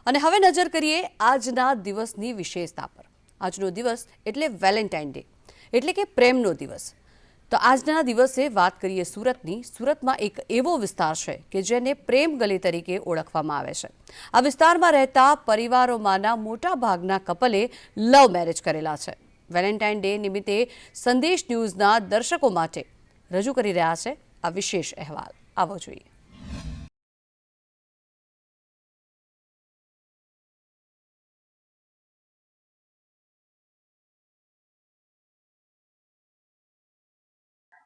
અને હવે નજર કરીએ આજના દિવસની વિશેષતા પર। આજનો દિવસ એટલે વેલેન્ટાઇન ડે, એટલે કે પ્રેમનો દિવસ। તો આજના દિવસે વાત કરીએ સુરતની। સુરતમાં એક એવો વિસ્તાર છે કે જેને પ્રેમ ગલી તરીકે ઓળખવામાં આવે છે। આ વિસ્તારમાં રહેતા પરિવારોમાંના મોટા ભાગના કપલે લવ મેરેજ કરેલા છે। વેલેન્ટાઇન ડે નિમિત્તે સંદેશ ન્યૂઝના દર્શકો માટે રજૂ કરી રહ્યા છે આ વિશેષ અહેવાલ। આવો જોઈએ।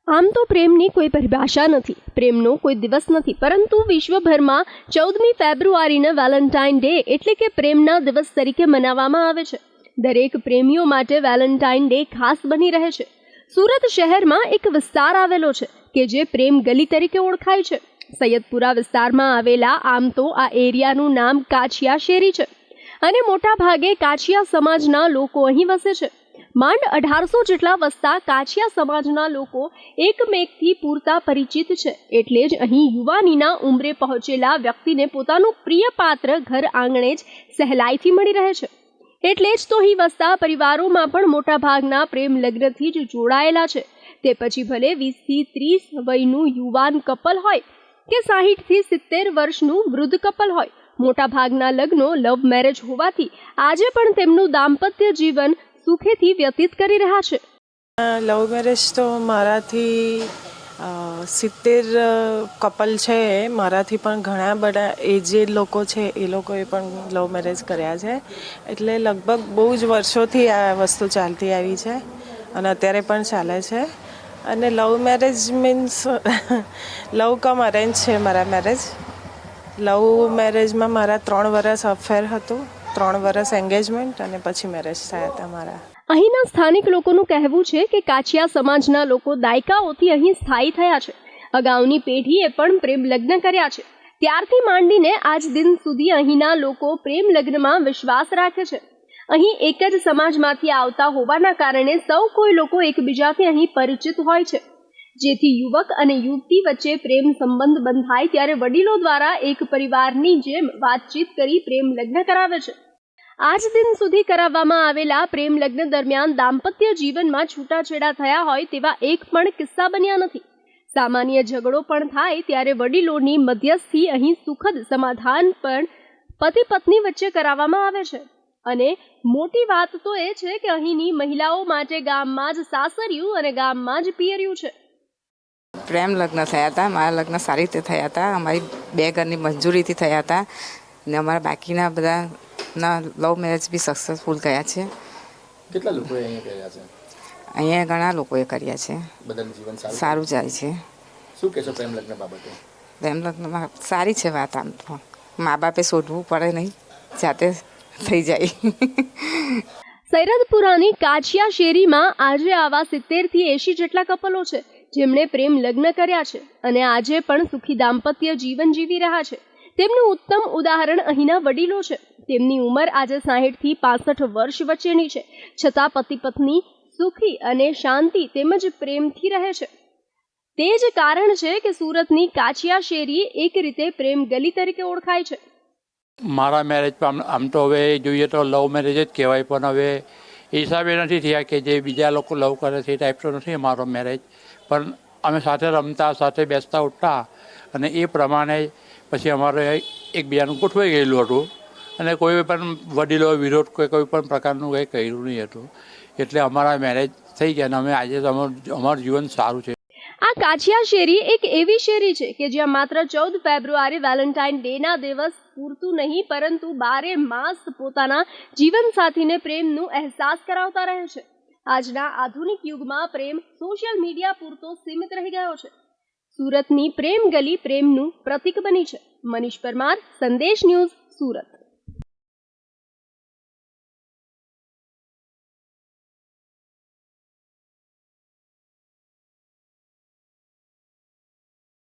આમ તો પ્રેમની કોઈ પરિભાષા નથી, પ્રેમનો કોઈ દિવસ નથી, પરંતુ વિશ્વભરમાં 14મી ફેબ્રુઆરીને વેલેન્ટાઇન ડે એટલે કે પ્રેમના દિવસ તરીકે મનાવવામાં આવે છે। દરેક પ્રેમીઓ માટે વેલેન્ટાઇન ડે ખાસ બની રહે છે। સુરત શહેરમાં એક વિસ્તાર આવેલો છે કે જે પ્રેમ ગલી તરીકે ઓળખાય છે। સૈયદપુરા વિસ્તારમાં આવેલા આમ તો આ એરિયાનું નામ કાછિયા શેરી છે અને મોટા ભાગે કાછિયા સમાજના લોકો અહીં વસે છે। માંડ 1800 જેટલા વસતા કાછિયા સમાજના લોકો એકમેકથી પૂરતા પરિચિત છે, એટલે જ અહીં યુવાનીના ઉંમરે પહોંચેલા વ્યક્તિને પોતાનું પ્રિય પાત્ર ઘર આંગણે જ સહેલાઈથી મળી રહે છે। એટલે જ તો અહીં વસતા પરિવારોમાં પણ મોટા ભાગના પ્રેમ લગ્નથી જ જોડાયેલા છે। તે પછી ભલે 20 થી 30 વયનું યુવાન કપલ હોય કે 60 થી 70 વર્ષનું વૃદ્ધ કપલ હોય, મોટા ભાગના લગ્નો લવ મેરેજ હોવાથી આજે પણ તેમનું દાંપત્ય જીવન સુખેથી વ્યતીત કરી રહ્યા છે। લવ મેરેજ તો મારાથી 70 કપલ છે, મારાથી પણ ઘણા બધા એજેડ લોકો છે, એ લોકોએ પણ લવ મેરેજ કર્યા છે। એટલે લગભગ બહુ જ વર્ષોથી આ વસ્તુ ચાલતી આવી છે અને અત્યારે પણ ચાલે છે। અને લવ મેરેજ મીન્સ લવ કમ અરેન્જ છે મારા મેરેજ। લવ મેરેજમાં મારા 3 વર્ષ અફેર હતું, 3 વર્ષ એન્ગેજમેન્ટ અને પછી મેરેજ થયા હતા મારા। અહીંના સ્થાનિક લોકોનું કહેવું છે કે કાછિયા સમાજના લોકો દાયકાઓથી અહીં સ્થાયી થયા છે। અગાઉની પેઢીએ પણ પ્રેમ લગ્ન કર્યા છે, ત્યારથી માંડીને આજ દિન સુધી અહીંના લોકો પ્રેમ લગ્નમાં વિશ્વાસ રાખે છે। અહીં એક જ સમાજમાંથી આવતા હોવાના કારણે સૌ કોઈ લોકો એકબીજાથી અહીં પરિચિત હોય છે, જેથી યુવક અને યુવતી વચ્ચે પ્રેમ સંબંધ બંધાય ત્યારે વડીલો દ્વારા એક પરિવારની જેમ વાતચીત કરી પ્રેમ લગ્ન કરાવે છે। આજ દિન સુધી કરાવવામાં આવેલા પ્રેમ લગ્ન દરમિયાન દાંપત્ય જીવનમાં છૂટાછેડા થયા હોય તેવા એક પણ કિસ્સા બન્યા નથી। સામાન્ય ઝઘડો પણ થાય ત્યારે વડીલોની મધ્યસ્થી અહીં સુખદ સમાધાન પણ પતિ પત્ની વચ્ચે કરાવવામાં આવે છે। અને મોટી વાત તો એ છે કે અહીંની મહિલાઓ માટે ગામમાં જ સાસરિયું અને ગામમાં જ પિયરિયું છે। પ્રેમ લગ્ન થયા હતા, મારા લગ્ન સારી રીતે થયા હતા, અમારી 2 ઘરની મંજૂરીથી થયા હતા ને અમારા બાકીના બધાના લવ મેરેજ બી સક્સેસફુલ ગયા છે। કેટલા લોકોએ અહીંયા કર્યા છે? અહીંયા ઘણા લોકોએ કર્યા છે, બધાનું જીવન સારું જાય છે। શું કહેશો પ્રેમ લગ્ન બાબતે? પ્રેમ લગ્નમાં સારી છે વાત। આમ તો મા બાપે શોધવું પડે નહીં, જાતે થઈ જાય। સૈયદપુરાની કાછિયા શેરીમાં આજે આવા 70 થી 80 જેટલા કપલો છે જેમણે પ્રેમ લગ્ન કર્યા છે અને આજે પણ સુખી દાંપત્ય જીવન જીવી રહ્યા છે। તેમનું ઉત્તમ ઉદાહરણ અહીંના વડીલો છે। તેમની ઉંમર આજે 60 થી 65 વર્ષ વચ્ચેની છે, છતાં પતિ પત્ની સુખી અને શાંતિ તેમજ પ્રેમથી રહે છે। તે જ કારણ છે કે સુરતની કાછિયા શેરી એક રીતે પ્રેમ ગલી તરીકે ઓળખાય છે। મારા મેરેજ પણ આમ તો હવે જોઈએ તો લવ મેરેજ જ કહેવાય, પણ હવે એ હિસાબે નથી થયા કે જે બીજા લોકો લવ કરે છે એ ટાઈપ તો નથી મારો મેરેજ। પણ અમે સાથે રમતા, સાથે બેસતા ઉઠતા અને એ પ્રમાણે પછી અમારે એકબીજાનું ગોઠવાઈ ગયેલું હતું અને કોઈ પણ વડીલો વિરોધ કોઈ પણ પ્રકારનું કંઈ કર્યું નહીં હતું, એટલે અમારા મેરેજ થઈ ગયા અને અમે આજે અમારું જીવન સારું છે। આ કાછિયા શેરી એક એવી શેરી છે કે જ્યાં માત્ર 14 ફેબ્રુઆરી વેલેન્ટાઇન ડેના દિવસ પૂરતું નહીં પરંતુ 12 માસ પોતાના જીવનસાથીને પ્રેમનું અહેસાસ કરાવતા રહે છે। આજના આધુનિક યુગમાં પ્રેમ સોશિયલ મીડિયા પૂરતો સીમિત રહી ગયો છે। સુરતની પ્રેમ ગલી પ્રેમનું પ્રતીક બની છે। મનીષ પરમાર, સંદેશ ન્યૂઝ, સુરત।